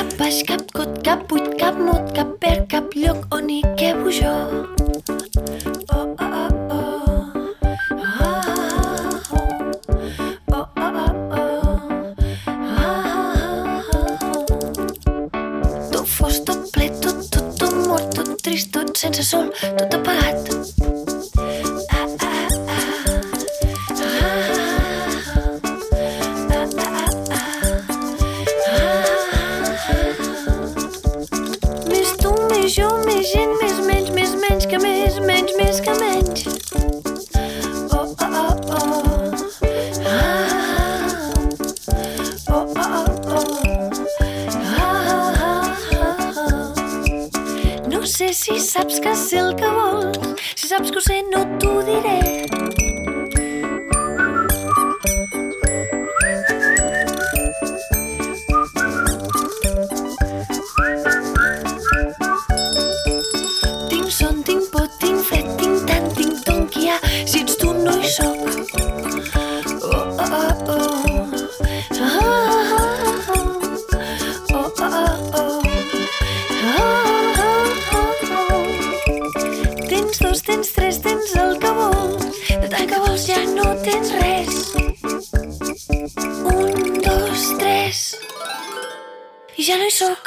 cap baix, cap cot, cap buit, cap mot, cap verd, cap lloc on hi quebo jo. Oh, oh, oh, oh. Oh, oh, oh, oh. Tot fos, tot ple, tot mort, tot trist, tot sense sol, tot apagat. Més tu, més jo, més gent, més menys que més que menys. Oh, oh, oh, oh. Oh, oh, oh, oh. No sé si saps que sé el que vols, si saps que ho sé no t'ho diré. Tinc son, tinc por, tinc fred, tinc tant, tinc ton que hi ha. Si ets tu no hi soc. Oh, oh, oh, oh. Oh, oh, oh, oh. Tens dos, tens tres, tens el que vols. De tant que vols ja no tens res. 1, 2, 3 i ja no hi soc.